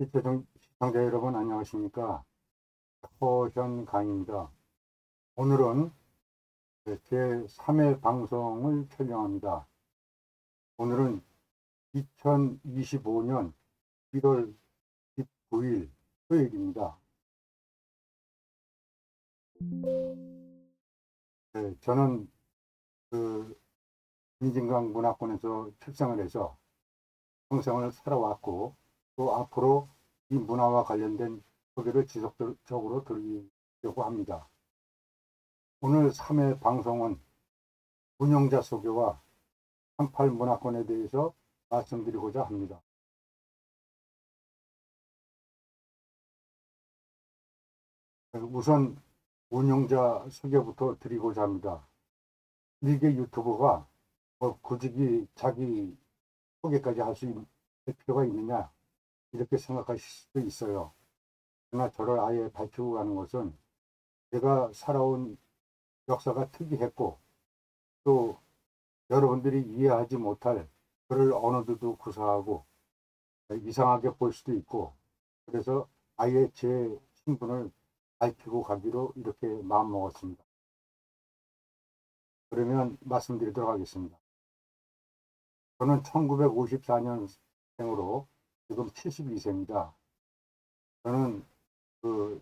시청자 여러분 안녕하십니까? 허현 강입니다. 오늘은 제 3회 방송을 촬영합니다. 오늘은 2025년 1월 19일 토요일입니다. 저는 그 민진강 문화권에서 출생을 해서 평생을 살아왔고, 또 앞으로 이 문화와 관련된 소개를 지속적으로 드리려고 합니다. 오늘 3회 방송은 운영자 소개와 38 문화권에 대해서 말씀드리고자 합니다. 우선 운영자 소개부터 드리고자 합니다. 일개 유튜버가 굳이 자기 소개까지 할 수 있는 필요가 있느냐, 이렇게 생각하실 수도 있어요. 그러나 저를 아예 밝히고 가는 것은 제가 살아온 역사가 특이했고, 또 여러분들이 이해하지 못할 저를 어느 정도 구사하고 이상하게 볼 수도 있고, 그래서 아예 제 신분을 밝히고 가기로 이렇게 마음먹었습니다. 그러면 말씀드리도록 하겠습니다. 저는 1954년생으로 지금 72세입니다. 저는 그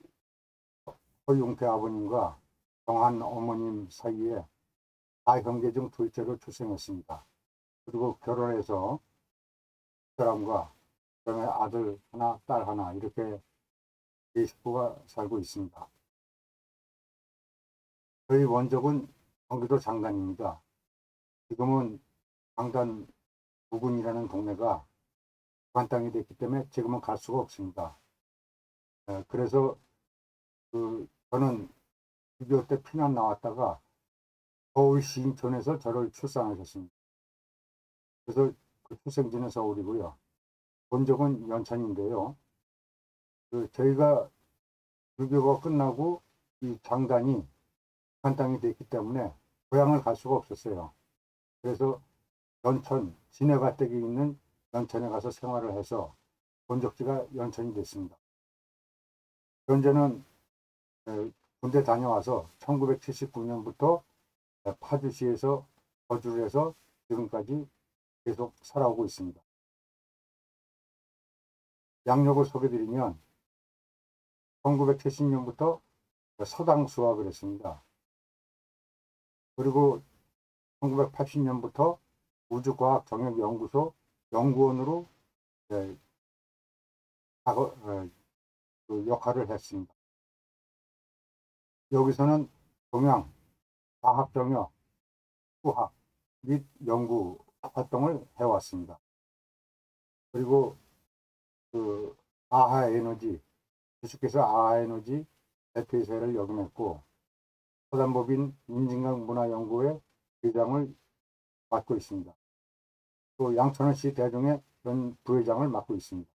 허용태 아버님과 정한 어머님 사이에 다형제 중 둘째로 출생했습니다. 그리고 결혼해서 그 사람과 그다음에 아들 하나, 딸 하나 이렇게 네 식구가 살고 있습니다. 저희 원적은 경기도 장단입니다. 지금은 장단 부근이라는 동네가 관 땅이 됐기 때문에 지금은 갈 수가 없습니다. 그래서 저는 6.25 때 피난 나왔다가 서울 시인촌에서 저를 출산하셨습니다. 그래서 그 출생지는 서울이고요. 본적은 연천인데요. 저희가 6.25가 끝나고 이 장단이 관 땅이 됐기 때문에 고향을 갈 수가 없었어요. 그래서 연천, 진해가댁에 있는 연천에 가서 생활을 해서 본적지가 연천이 됐습니다. 현재는 군대 다녀와서 1979년부터 파주시에서 거주를 해서 지금까지 계속 살아오고 있습니다. 양력을 소개드리면 1970년부터 서당 수학을 했습니다. 그리고 1980년부터 우주과학정역연구소 연구원으로 그 역할을 했습니다. 여기서는 동양, 과학정역, 수학 및 연구 활동을 해왔습니다. 그리고 아하에너지, 주식회사 아하에너지 대표이사를 역임했고, 서단법인 민진강 문화연구회 회장을 맡고 있습니다. 또 양천원시 대중의 전 부회장을 맡고 있습니다.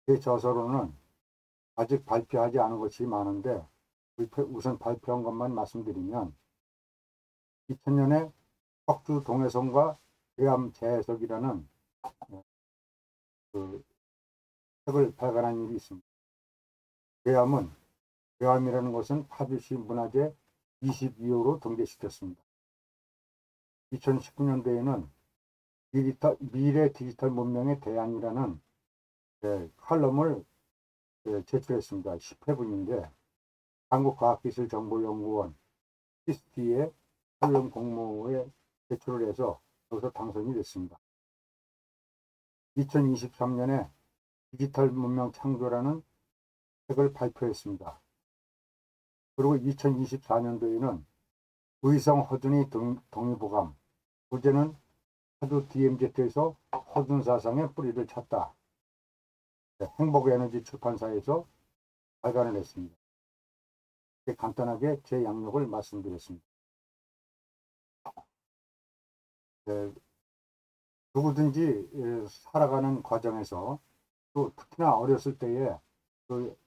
제 저서로는 아직 발표하지 않은 것이 많은데 우선 발표한 것만 말씀드리면 2000년에 척주 동해성과 괴암 재해석이라는 책을 발간한 일이 있습니다. 괴암이라는 것은 파주시 문화재 22호로 등재시켰습니다. 2019년도에는 미래 디지털 문명의 대안이라는 칼럼을 제출했습니다. 10회분인데 한국과학기술정보연구원 CST의 칼럼 공모에 제출을 해서 여기서 당선이 됐습니다. 2023년에 디지털 문명 창조라는 책을 발표했습니다. 그리고 2024년도에는 의성 허준이 동의보감, 부제는 파주 DMZ에서 허준 사상의 뿌리를 찾다. 행복에너지 출판사에서 발간을 했습니다. 간단하게 제 양력을 말씀드렸습니다. 누구든지 살아가는 과정에서 또 특히나 어렸을 때에 그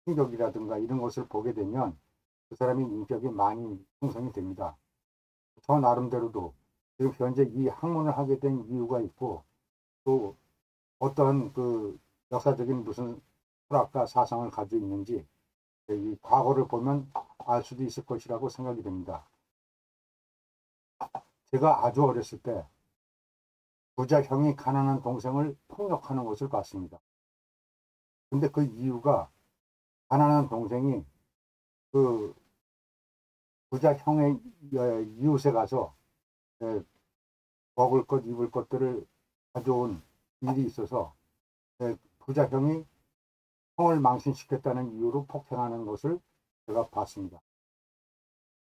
충격이라든가 이런 것을 보게 되면 그 사람의 인격이 많이 형성이 됩니다. 저 나름대로도 지금 현재 이 학문을 하게 된 이유가 있고, 또 어떠한 역사적인 무슨 철학과 사상을 가지고 있는지 이 과거를 보면 알 수도 있을 것이라고 생각이 됩니다. 제가 아주 어렸을 때 부자 형이 가난한 동생을 폭력하는 것을 봤습니다. 근데 그 이유가 가난한 동생이 그 부자 형의 이웃에 가서 먹을 것, 입을 것들을 가져온 일이 있어서 부자 형이 형을 망신시켰다는 이유로 폭행하는 것을 제가 봤습니다.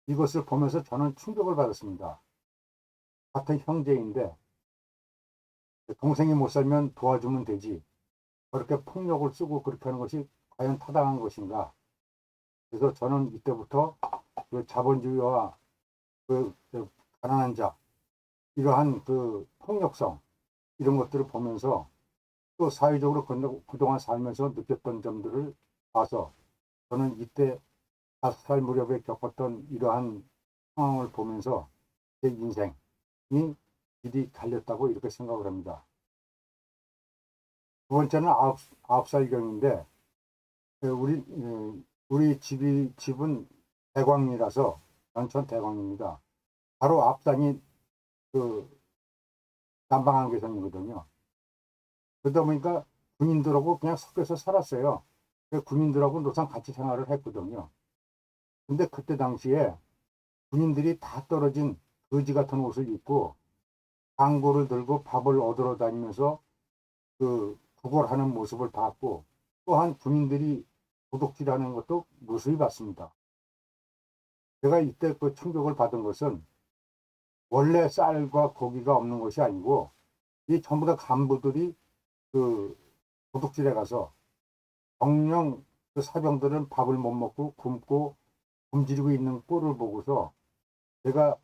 이것을 보면서 저는 충격을 받았습니다. 같은 형제인데 동생이 못 살면 도와주면 되지. 그렇게 폭력을 쓰고 그렇게 하는 것이 과연 타당한 것인가. 그래서 저는 이때부터 그 자본주의와 그 가난한 자, 이러한 그 폭력성, 이런 것들을 보면서 또 사회적으로 그동안 살면서 느꼈던 점들을 봐서 저는 이때 5살 무렵에 겪었던 이러한 상황을 보면서 제 인생이 길이 갈렸다고 이렇게 생각을 합니다. 두 번째는 아홉 살경인데 우리 집은 대광리라서 연천 대광리입니다. 바로 앞산이 그 남방안개선이거든요. 그러다 보니까 군인들하고 그냥 섞여서 살았어요. 군인들하고 노상 같이 생활을 했거든요. 근데 그때 당시에 군인들이 다 떨어진 거지 같은 옷을 입고 방구를 들고 밥을 얻으러 다니면서 그 구걸하는 모습을 봤고, 또한 군인들이 도둑질하는 것도 무수히 봤습니다. 제가 이때 그 충격을 받은 것은 원래 쌀과 고기가 없는 것이 아니고 이 전부 다 간부들이 그 도둑질에 가서 정령 그 사병들은 밥을 못 먹고 굶고 굶주리고 있는 꼴을 보고서 제가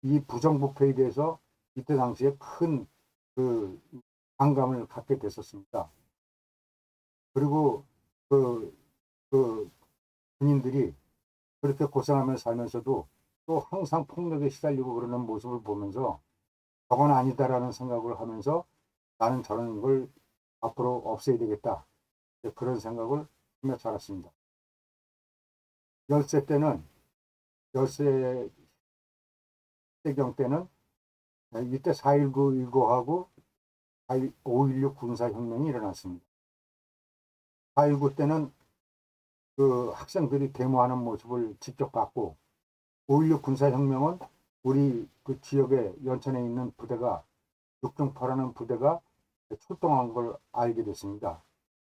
이 부정부패에 대해서 이때 당시에 큰 그 반감을 갖게 됐었습니다. 그리고 그, 그 군인들이 그렇게 고생하면서 살면서도 또 항상 폭력에 시달리고 그러는 모습을 보면서 저건 아니다라는 생각을 하면서 나는 저런 걸 앞으로 없애야 되겠다. 그런 생각을 하며 자랐습니다. 10세 때는, 10세 때경 때는 이때 4.19 일고하고 5.16 군사혁명이 일어났습니다. 4.19 때는 그 학생들이 데모하는 모습을 직접 봤고, 5.16 군사혁명은 우리 그 지역에 연천에 있는 부대가, 육중포라는 부대가 출동한 걸 알게 됐습니다.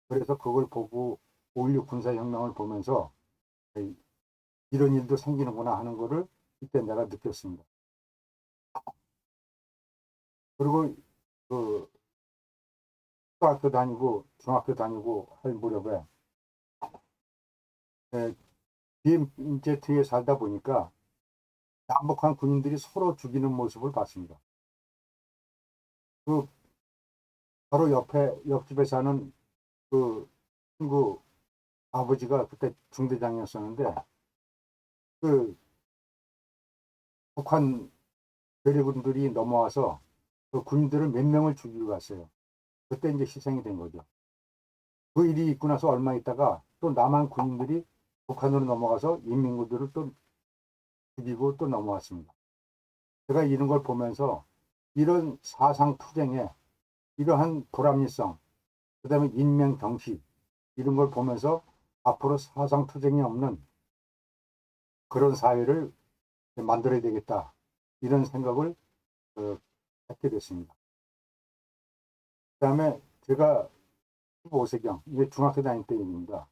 그래서 그걸 보고 5.16 군사혁명을 보면서 이런 일도 생기는구나 하는 거를 이때 내가 느꼈습니다. 그리고 그 초등학교 다니고 중학교 다니고 할 무렵에 BMZ에 살다 보니까 남북한 군인들이 서로 죽이는 모습을 봤습니다. 그 바로 옆집에 사는 그 친구 아버지가 그때 중대장이었었는데 그 북한 괴뢰군들이 넘어와서 그 군인들을 몇 명을 죽이고 갔어요. 그때 이제 희생이 된 거죠. 그 일이 있고 나서 얼마 있다가 또 남한 군인들이 북한으로 넘어가서 인민군들을 또 죽이고 또 넘어왔습니다. 제가 이런 걸 보면서 이런 사상투쟁에 이러한 불합리성, 그 다음에 인명경시, 이런 걸 보면서 앞으로 사상투쟁이 없는 그런 사회를 만들어야 되겠다. 이런 생각을 갖게 됐습니다. 그 다음에 제가 15세경, 이게 중학교 다닐 때 얘기입니다.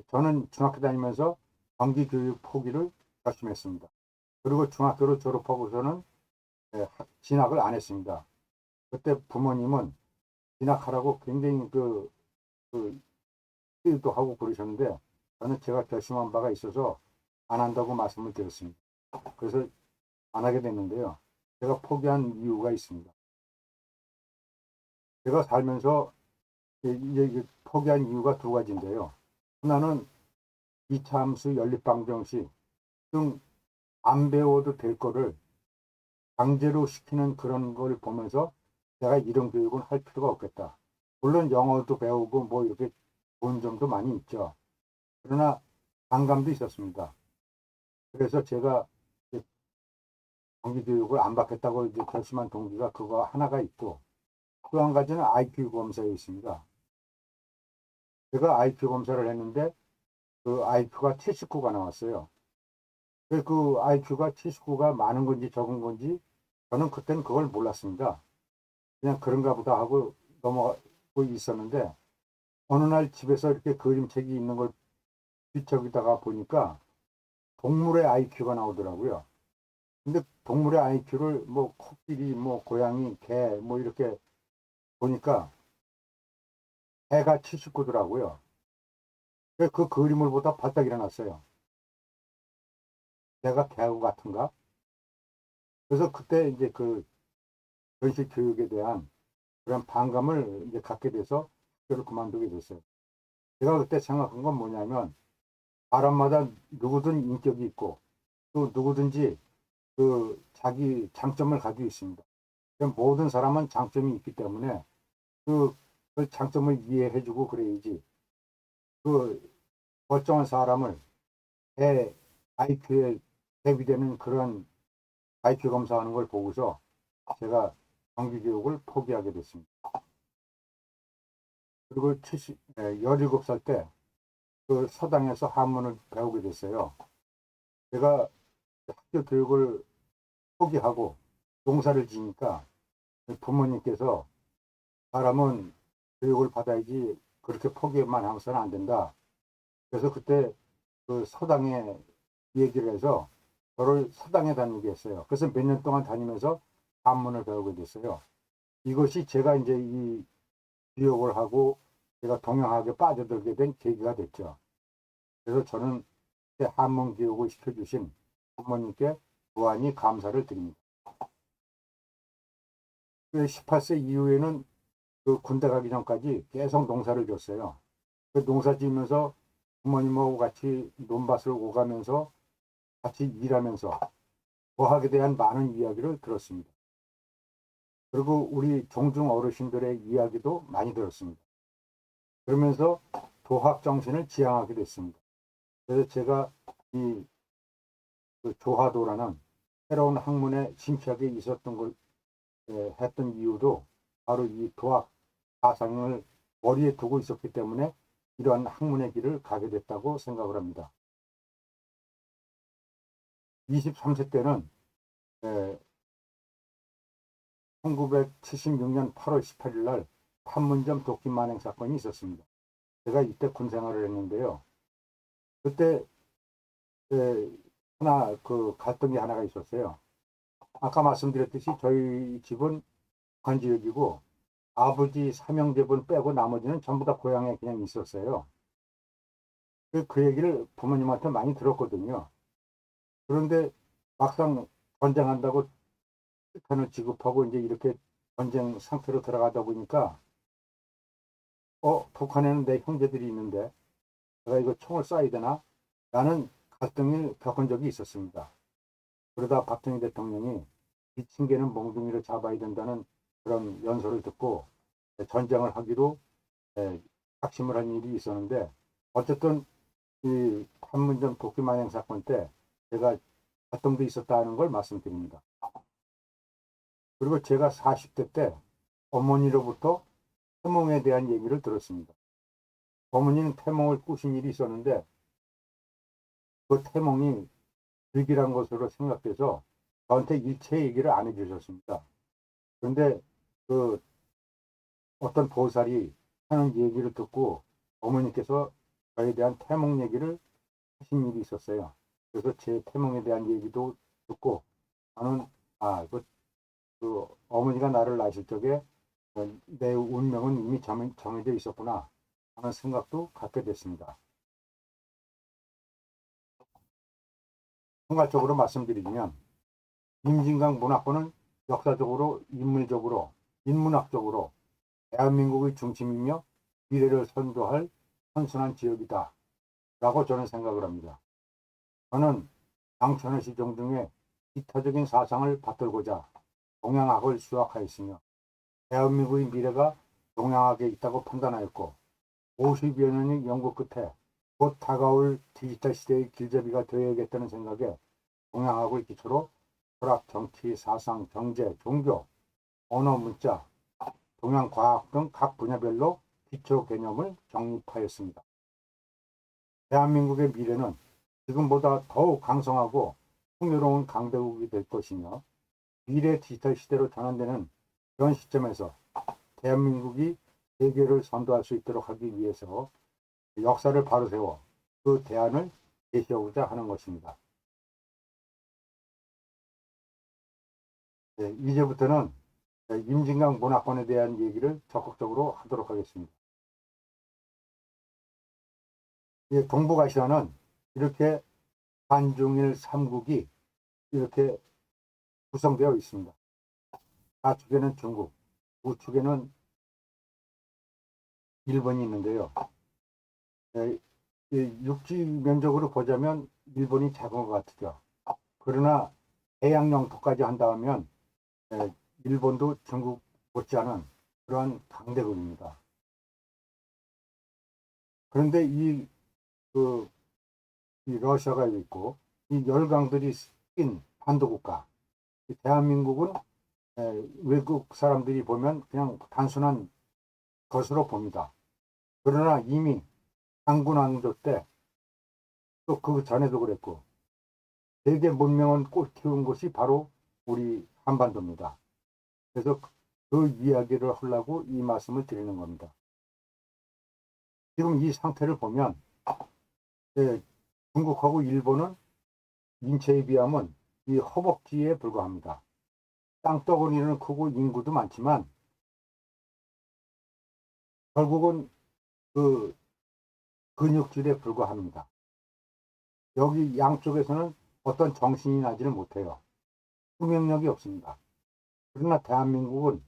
저는 중학교 다니면서 정기교육 포기를 결심했습니다. 그리고 중학교를 졸업하고서는 진학을 안 했습니다. 그때 부모님은 진학하라고 굉장히 도 하고 그러셨는데 저는 제가 결심한 바가 있어서 안 한다고 말씀을 드렸습니다. 그래서 안 하게 됐는데요. 제가 포기한 이유가 있습니다. 제가 살면서 이제 포기한 이유가 두 가지인데요. 하나는 이차함수, 연립방정식 등 안 배워도 될 거를 강제로 시키는 그런 걸 보면서 내가 이런 교육은 할 필요가 없겠다. 물론 영어도 배우고 뭐 이렇게 좋은 점도 많이 있죠. 그러나 반감도 있었습니다. 그래서 제가 정기교육을 안 받겠다고 이제 결심한 동기가 그거 하나가 있고, 또 한 가지는 IQ 검사에 있습니다. 제가 IQ 검사를 했는데 그 IQ가 79가 나왔어요. 그 IQ가 79가 많은 건지 적은 건지 저는 그때는 그걸 몰랐습니다. 그냥 그런가 보다 하고 넘어가고 있었는데, 어느 날 집에서 이렇게 그림책이 있는 걸 뒤척이다가 보니까 동물의 IQ가 나오더라고요. 근데 동물의 IQ를 뭐 코끼리, 뭐 고양이, 개, 뭐 이렇게 보니까 개가 79더라고요. 그 그림을 보다 발딱 일어났어요. 내가 개하고 같은가? 그래서 그때 이제 그 전시 교육에 대한 그런 반감을 이제 갖게 돼서 학교를 그만두게 됐어요. 제가 그때 생각한 건 뭐냐면, 사람마다 누구든 인격이 있고 또 누구든지 그 자기 장점을 가지고 있습니다. 모든 사람은 장점이 있기 때문에 그, 그 장점을 이해해주고 그래야지, 그 멀쩡한 사람을 대 IQ에 대비되는 그런 IQ 검사하는 걸 보고서 제가 정규교육을 포기하게 됐습니다. 그리고 17살 때 그 서당에서 한문을 배우게 됐어요. 제가 학교 교육을 포기하고 농사를 지니까 부모님께서 사람은 교육을 받아야지 그렇게 포기만 하면서는 안 된다. 그래서 그때 그 서당에 얘기를 해서 저를 서당에 다니게 했어요. 그래서 몇 년 동안 다니면서 한문을 배우게 됐어요. 이것이 제가 이제 이 교육을 하고 제가 동양학에 빠져들게 된 계기가 됐죠. 그래서 저는 한문 교육을 시켜주신 부모님께 무한히 감사를 드립니다. 18세 이후에는 그 군대 가기 전까지 계속 농사를 졌어요. 그 농사 지으면서 부모님하고 같이 논밭을 오가면서 같이 일하면서 도학에 대한 많은 이야기를 들었습니다. 그리고 우리 종중 어르신들의 이야기도 많이 들었습니다. 그러면서 도학 정신을 지향하게 됐습니다. 그래서 제가 이 조화도라는 새로운 학문에 심취하게 있었던 걸 했던 이유도 바로 이 도학 사상을 머리에 두고 있었기 때문에 이러한 학문의 길을 가게 됐다고 생각을 합니다. 23세 때는 1976년 8월 18일 날 판문점 도끼 만행 사건이 있었습니다. 제가 이때 군 생활을 했는데요. 그때 하나 그 갈등이 하나가 있었어요. 아까 말씀드렸듯이 저희 집은 관지역이고 아버지 삼형제분 빼고 나머지는 전부 다 고향에 그냥 있었어요. 그 얘기를 부모님한테 많이 들었거든요. 그런데 막상 전쟁한다고 편을 지급하고 이제 이렇게 전쟁 상태로 들어가다 보니까 북한에는 내 형제들이 있는데 내가 이거 총을 쏴야 되나? 라는 갈등을 겪은 적이 있었습니다. 그러다 박정희 대통령이 미친 개는 몽둥이로 잡아야 된다는 그런 연설을 듣고 전쟁을 하기로 작심을 한 일이 있었는데, 어쨌든 이 판문점 도끼 만행 사건 때 제가 활동도 있었다는 걸 말씀드립니다. 그리고 제가 40대 때 어머니로부터 태몽에 대한 얘기를 들었습니다. 어머니는 태몽을 꾸신 일이 있었는데 그 태몽이 불길한 것으로 생각돼서 저한테 일체 얘기를 안 해주셨습니다. 그런데 그 어떤 보살이 하는 얘기를 듣고 어머니께서 저에 대한 태몽 얘기를 하신 일이 있었어요. 그래서 제 태몽에 대한 얘기도 듣고 나는 그 어머니가 나를 낳으실 적에 내 운명은 이미 정해져 있었구나 하는 생각도 갖게 됐습니다. 총괄적으로 말씀드리면 임진강 문화권은 역사적으로, 인물적으로, 인문학적으로 대한민국의 중심이며 미래를 선도할 선순환 지역이다 라고 저는 생각을 합니다. 저는 양천의 시종 중에 기타적인 사상을 받들고자 동양학을 수학하였으며 대한민국의 미래가 동양하게 있다고 판단하였고 50여 년의 연구 끝에 곧 다가올 디지털 시대의 길잡이가 되어야겠다는 생각에 동양학을 기초로 철학, 정치, 사상, 경제, 종교, 언어, 문자, 동양과학 등 각 분야별로 기초 개념을 정립하였습니다. 대한민국의 미래는 지금보다 더욱 강성하고 풍요로운 강대국이 될 것이며 미래 디지털 시대로 전환되는 그런 시점에서 대한민국이 세계를 선도할 수 있도록 하기 위해서 역사를 바로 세워 그 대안을 제시하고자 하는 것입니다. 네, 이제부터는 임진강 문화권에 대한 얘기를 적극적으로 하도록 하겠습니다. 동북아시아는 이렇게 한중일 삼국이 이렇게 구성되어 있습니다. 좌측에는 중국, 우측에는 일본이 있는데요. 육지 면적으로 보자면 일본이 작은 것 같죠. 그러나 해양 영토까지 한다면 일본도 중국 못지않은 그러한 강대국입니다. 그런데 이 러시아가 있고 이 열강들이 낀 반도국가, 대한민국은 외국 사람들이 보면 그냥 단순한 것으로 봅니다. 그러나 이미 장군왕조 때 또 그 전에도 그랬고 세계 문명을 꽃피운 것이 바로 우리 한반도입니다. 그래서 그 이야기를 하려고 이 말씀을 드리는 겁니다. 지금 이 상태를 보면 중국하고 일본은 인체에 비하면 이 허벅지에 불과합니다. 땅덩어리는 크고 인구도 많지만 결국은 그 근육질에 불과합니다. 여기 양쪽에서는 어떤 정신이 나지를 못해요. 생명력이 없습니다. 그러나 대한민국은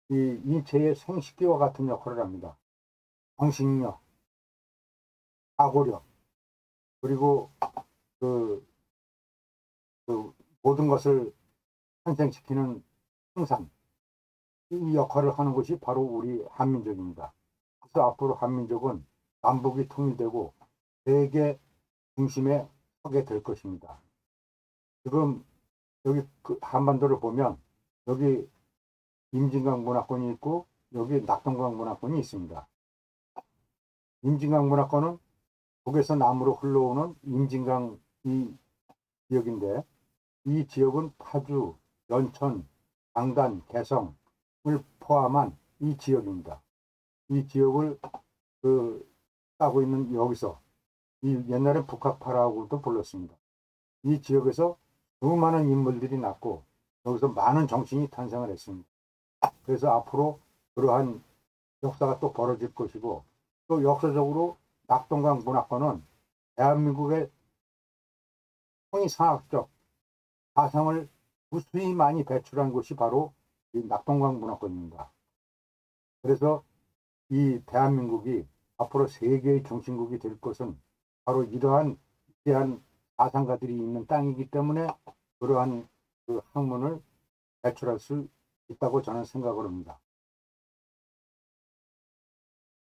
이 인체의 생식기와 같은 역할을 합니다. 정신력, 사고력, 그리고 그, 그 모든 것을 탄생시키는 생산, 이 역할을 하는 것이 바로 우리 한민족입니다. 그래서 앞으로 한민족은 남북이 통일되고 세계 중심에 서게 될 것입니다. 지금 여기 그 한반도를 보면 여기 임진강 문화권이 있고 여기 낙동강 문화권이 있습니다. 임진강 문화권은 북에서 남으로 흘러오는 임진강 이 지역인데 이 지역은 파주, 연천, 장단, 개성을 포함한 이 지역입니다. 이 지역을 따고 있는 여기서 이 옛날에 북학파라고도 불렀습니다. 이 지역에서 수많은 인물들이 났고 여기서 많은 정신이 탄생을 했습니다. 그래서 앞으로 그러한 역사가 또 벌어질 것이고 또 역사적으로 낙동강 문화권은 대한민국의 통일상학적 사상을 무수히 많이 배출한 곳이 바로 이 낙동강 문화권입니다. 그래서 이 대한민국이 앞으로 세계의 중심국이 될 것은 바로 이러한 위대한 사상가들이 있는 땅이기 때문에 그러한 그 학문을 배출할 수 있다고 저는 생각을 합니다.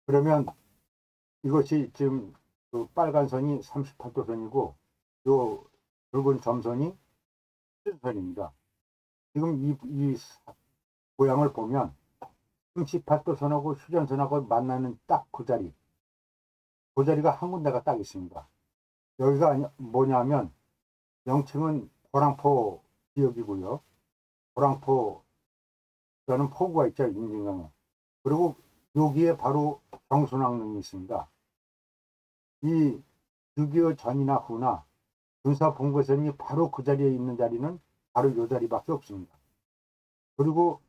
그러면 이것이 지금 그 빨간 선이 38도선이고 요 붉은 점선이 휴전선입니다. 지금 이 모양을 보면 38도선하고 휴전선하고 만나는 딱 그 자리, 그 자리가 한 군데가 딱 있습니다. 여기가 뭐냐면 명칭은 고랑포 지역이고요. 고랑포라는 포구가 있죠, 임진강에. 그리고 여기에 바로 정순왕릉이 있습니다. 이 6.25 전이나 후나 군사본거선이 바로 그 자리에 있는 자리는 바로 이 자리밖에 없습니다. 그리고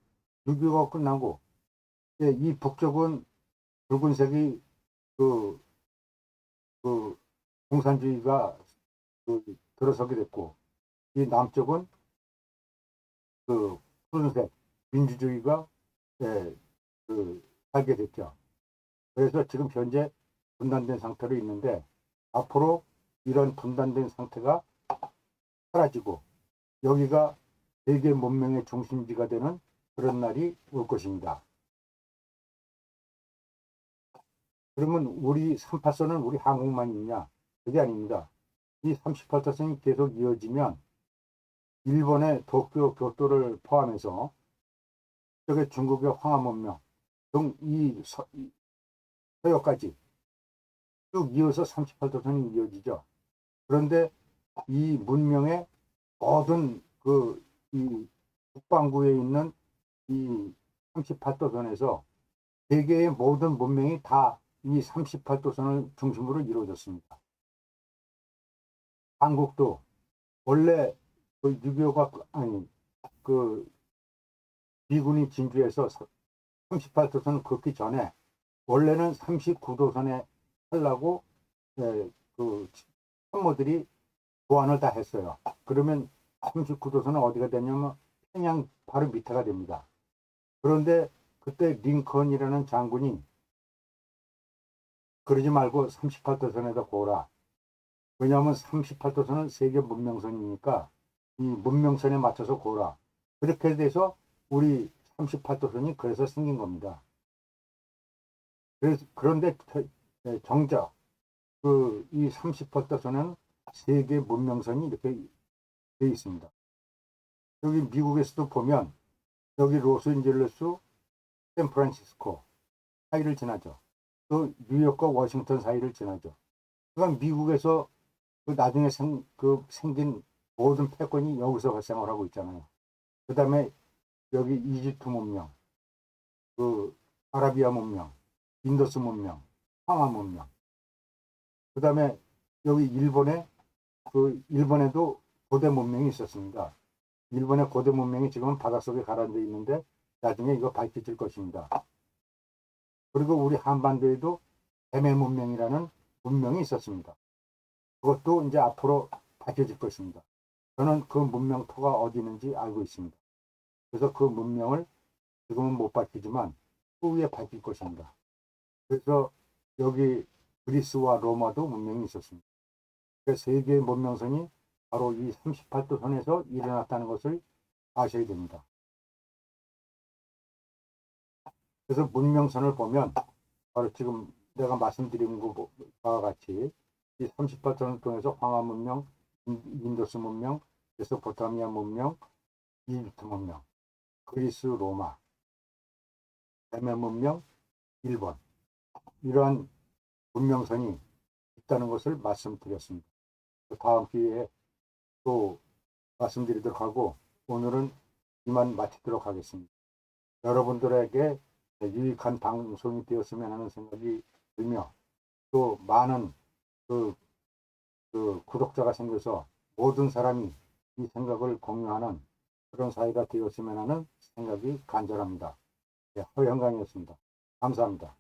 6.25가 끝나고 이 북쪽은 붉은색이 그 공산주의가 들어서게 됐고 이 남쪽은 푸른색 민주주의가 살게 됐죠. 그래서 지금 현재 분단된 상태로 있는데 앞으로 이런 분단된 상태가 사라지고 여기가 세계 문명의 중심지가 되는 그런 날이 올 것입니다. 그러면 우리 38선은 우리 한국만 있냐? 그게 아닙니다. 이 38도선이 계속 이어지면 일본의 도쿄, 교토를 포함해서 저게 중국의 황하문명 등 이 서역까지 쭉 이어서 38도선이 이어지죠. 그런데 이 문명의 모든 이 북반구에 있는 이 38도선에서 세계의 모든 문명이 다 이 38도선을 중심으로 이루어졌습니다. 한국도 원래 그 6.25가 아니 그 미군이 진주에서 38도선을 긋기 전에 원래는 39도선에 하려고 그 참모들이 보완을 다 했어요. 그러면 39도선은 어디가 되냐면 평양 바로 밑에가 됩니다. 그런데 그때 링컨이라는 장군이 그러지 말고 38도선에다 고라. 왜냐하면 38도선은 세계 문명선이니까 이 문명선에 맞춰서 고라. 그렇게 돼서 우리 38도선이 그래서 생긴 겁니다. 그런데 정작 이 38도선은 세계 문명선이 이렇게 되어 있습니다. 여기 미국에서도 보면 여기 로스앤젤레스, 샌프란시스코 사이를 지나죠. 또 뉴욕과 워싱턴 사이를 지나죠. 그러니까 미국에서 나중에 생긴 모든 패권이 여기서 발생을 하고 있잖아요. 그 다음에 여기 이집트 문명, 아라비아 문명, 인더스 문명, 황하 문명. 그 다음에 여기 일본에도 고대 문명이 있었습니다. 일본의 고대 문명이 지금은 바닷속에 가라앉아 있는데 나중에 이거 밝혀질 것입니다. 그리고 우리 한반도에도 뱀의 문명이라는 문명이 있었습니다. 그것도 이제 앞으로 밝혀질 것입니다. 저는 그 문명토가 어디 있는지 알고 있습니다. 그래서 그 문명을 지금은 못 밝히지만 후에 밝힐 것입니다. 그래서 여기 그리스와 로마도 문명이 있었습니다. 그래서 세계의 문명선이 바로 이 38도 선에서 일어났다는 것을 아셔야 됩니다. 그래서 문명선을 보면 바로 지금 내가 말씀드린 것과 같이 이 38선을 통해서 황하 문명, 인도스 문명, 메소포타미아 문명, 이집트 문명, 그리스, 로마, 뱀의 문명, 일본 이러한 문명선이 있다는 것을 말씀드렸습니다. 다음 기회에 또 말씀드리도록 하고 오늘은 이만 마치도록 하겠습니다. 여러분들에게 유익한 방송이 되었으면 하는 생각이 들며 또 많은 구독자가 생겨서 모든 사람이 이 생각을 공유하는 그런 사회가 되었으면 하는 생각이 간절합니다. 네, 허영강이었습니다. 감사합니다.